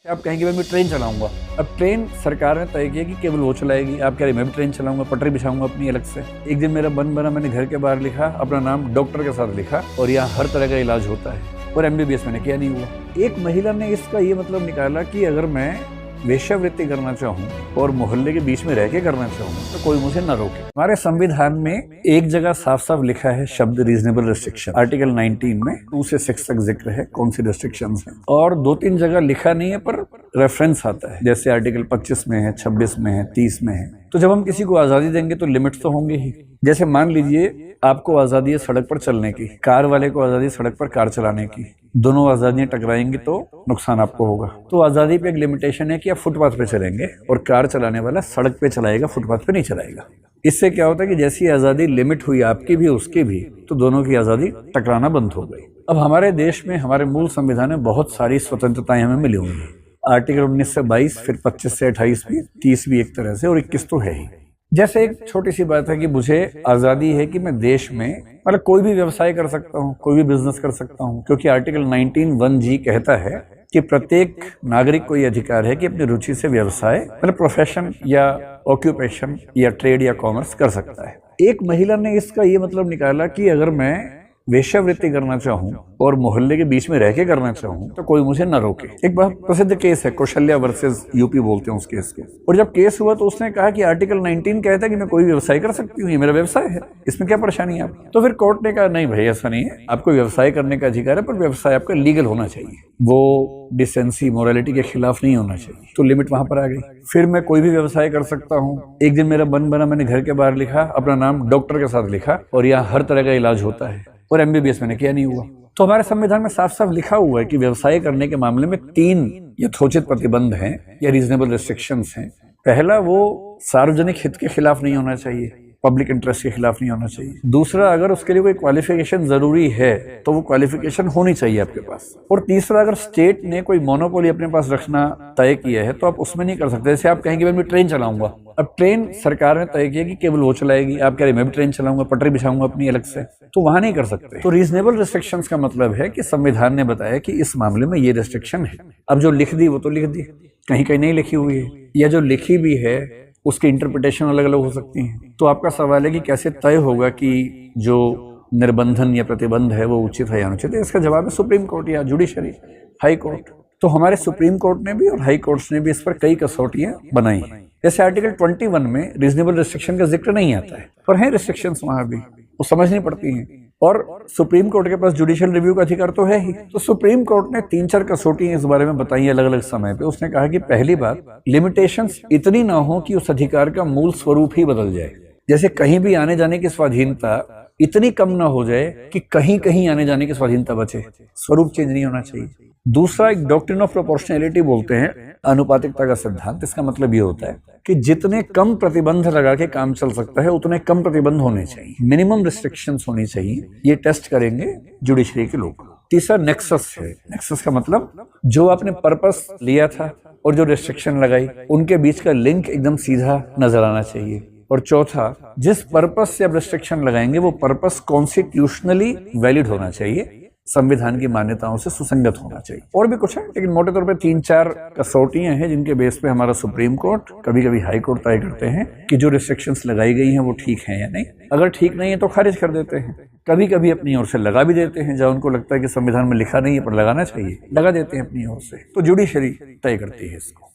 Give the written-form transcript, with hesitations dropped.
आप कहेंगे मैं ट्रेन चलाऊंगा। अब ट्रेन सरकार ने तय किया कि केवल वो चलाएगी। आप कह रहे मैं भी ट्रेन चलाऊंगा, पटरी बिछाऊंगा अपनी अलग से। एक दिन मेरा मन बना, मैंने घर के बाहर लिखा, अपना नाम डॉक्टर के साथ लिखा और यहाँ हर तरह का इलाज होता है। और MBBS मैंने किया नहीं हुआ। एक महिला ने इसका ये मतलब निकाला कि अगर मैं वेश्यावृत्ति करना चाहूँ और मोहल्ले के बीच में रह के करना चाहूँ तो कोई मुझे न रोके। हमारे संविधान में एक जगह साफ साफ लिखा है शब्द रीजनेबल रिस्ट्रिक्शन, आर्टिकल 19 में 2 से 6 तक जिक्र है कौन सी रिस्ट्रिक्शंस हैं, और 2-3 जगह लिखा नहीं है पर रेफरेंस आता है, जैसे आर्टिकल 25 में है, 26 में है, 30 में है। तो जब हम किसी को आजादी देंगे तो लिमिट्स तो होंगे ही। जैसे मान लीजिए आपको आजादी है सड़क पर चलने की, कार वाले को आजादी सड़क पर कार चलाने की, दोनों आजादियां टकराएंगी तो नुकसान आपको होगा। तो आजादी पे एक लिमिटेशन है कि आप फुटपाथ पे चलेंगे और कार चलाने वाला सड़क पे चलाएगा, फुटपाथ पे नहीं चलाएगा। इससे क्या होता है कि जैसी आजादी लिमिट हुई आपकी भी उसकी भी, तो दोनों की आजादी टकराना बंद हो गई। अब हमारे देश में हमारे मूल संविधान में बहुत सारी स्वतंत्रताएं हमें मिली हुई हैं। आर्टिकल 19 से 22, फिर 25 से 28 भी, 30 भी एक तरह से, और 21 तो है ही। जैसे एक छोटी सी बात है कि मुझे आजादी है कि मैं देश में मतलब कोई भी व्यवसाय कर सकता हूँ, कोई भी बिजनेस कर सकता हूँ, क्योंकि आर्टिकल 19(1)G कहता है कि प्रत्येक नागरिक को यह अधिकार है कि अपनी रुचि से व्यवसाय मतलब प्रोफेशन या ऑक्यूपेशन या ट्रेड या कॉमर्स कर सकता है। एक महिला ने इसका ये मतलब निकाला कि अगर मैं वेश्यावृत्ति करना चाहूँ और मोहल्ले के बीच में रह के करना चाहूँ तो कोई मुझे न रोके। एक बहुत प्रसिद्ध केस है, कौशल्या वर्सेस यूपी बोलते हैं उस केस के। और जब केस हुआ तो उसने कहा कि आर्टिकल 19 कहता है कि मैं कोई व्यवसाय कर सकती हूँ, ये मेरा व्यवसाय है, इसमें क्या परेशानी है आप। तो फिर कोर्ट ने कहा नहीं भाई ऐसा नहीं है, आपको व्यवसाय करने का अधिकार है पर व्यवसाय आपका लीगल होना चाहिए, वो डिसेंसी मोरालिटी के खिलाफ नहीं होना चाहिए। तो लिमिट वहां पर आ गई। फिर मैं कोई भी व्यवसाय कर सकता हूँ। एक दिन मेरा मन बना, मैंने घर के बाहर लिखा, अपना नाम डॉक्टर के साथ लिखा और यहाँ हर तरह का इलाज होता है। और MBBS मैंने किया नहीं हुआ। तो हमारे संविधान में साफ साफ लिखा हुआ है कि व्यवसाय करने के मामले में 3 यथोचित प्रतिबंध हैं या रीजनेबल रिस्ट्रिक्शंस हैं। पहला, वो सार्वजनिक हित के खिलाफ नहीं होना चाहिए, पब्लिक इंटरेस्ट के खिलाफ नहीं होना चाहिए। दूसरा, अगर उसके लिए कोई क्वालिफिकेशन जरूरी है तो वो क्वालिफिकेशन होनी चाहिए आपके पास। और तीसरा, अगर स्टेट ने कोई मोनोपोली अपने पास रखना तय किया है तो आप उसमें नहीं कर सकते। जैसे आप कहेंगे मैं ट्रेन चलाऊंगा। अब ट्रेन सरकार ने तय किया कि केवल वो चलाएगी। आप कह रहे मैं भी ट्रेन चलाऊंगा, पटरी बिछाऊंगा अपनी अलग से, तो वहां नहीं कर सकते। तो रीजनेबल रिस्ट्रिक्शंस का मतलब है कि संविधान ने बताया कि इस मामले में ये रिस्ट्रिक्शन है। अब जो लिख दी वो तो लिख दी, कहीं कहीं नहीं लिखी हुई है, या जो लिखी भी है उसकी इंटरप्रिटेशन अलग अलग हो सकती है। तो आपका सवाल है कि कैसे तय होगा कि जो निर्बंधन या प्रतिबंध है वो उचित है या अनुचित है। इसका जवाब है सुप्रीम कोर्ट या जुडिशरी, हाई कोर्ट। तो हमारे सुप्रीम कोर्ट ने भी और हाई कोर्ट्स ने भी इस पर कई कसौटियां बनाई हैं। जैसे आर्टिकल 21 में रीजनेबल रिस्ट्रिक्शन का जिक्र नहीं आता है, पर है रिस्ट्रिक्शंस वहां भी, वो समझनी पड़ती हैं। और सुप्रीम कोर्ट के पास जुडिशियल रिव्यू का अधिकार तो है ही। तो सुप्रीम कोर्ट ने 3-4 कसौटियां इस बारे में बताई अलग अलग समय पे। उसने कहा कि पहली बात, लिमिटेशंस इतनी ना हो कि उस अधिकार का मूल स्वरूप ही बदल जाए। जैसे कहीं भी आने जाने की स्वाधीनता इतनी कम ना हो जाए कि कहीं कहीं आने जाने की स्वाधीनता बचे, स्वरूप चेंज नहीं होना चाहिए। दूसरा, एक डॉक्ट्रिन ऑफ प्रोपोर्शनैलिटी बोलते हैं, अनुपातिकता का सिद्धांत। इसका मतलब ये होता है कि जितने कम प्रतिबंध लगा के काम चल सकता है उतने कम प्रतिबंध होने चाहिए, मिनिमम रिस्ट्रिक्शंस होनी चाहिए। ये टेस्ट करेंगे जुडिशरी के लोग। तीसरा, नेक्सस है। नेक्सस का मतलब जो आपने पर्पस लिया था और जो रिस्ट्रिक्शन लगाई उनके बीच का लिंक एकदम सीधा नजर आना चाहिए। और चौथा, जिस पर्पस से आप रिस्ट्रिक्शन लगाएंगे वो पर्पस कॉन्स्टिट्यूशनली वैलिड होना चाहिए, संविधान की मान्यताओं से सुसंगत होना चाहिए। और भी कुछ है, लेकिन मोटे तौर पे 3-4 कसौटियां हैं जिनके बेस पे हमारा सुप्रीम कोर्ट, कभी कभी हाई कोर्ट तय करते हैं कि जो रिस्ट्रिक्शंस लगाई गई हैं वो ठीक हैं या नहीं। अगर ठीक नहीं है तो खारिज कर देते हैं। कभी कभी अपनी ओर से लगा भी देते हैं, जहां उनको लगता है कि संविधान में लिखा नहीं है पर लगाना चाहिए, लगा देते हैं अपनी ओर से। तो जुडिशरी तय करती है इसको।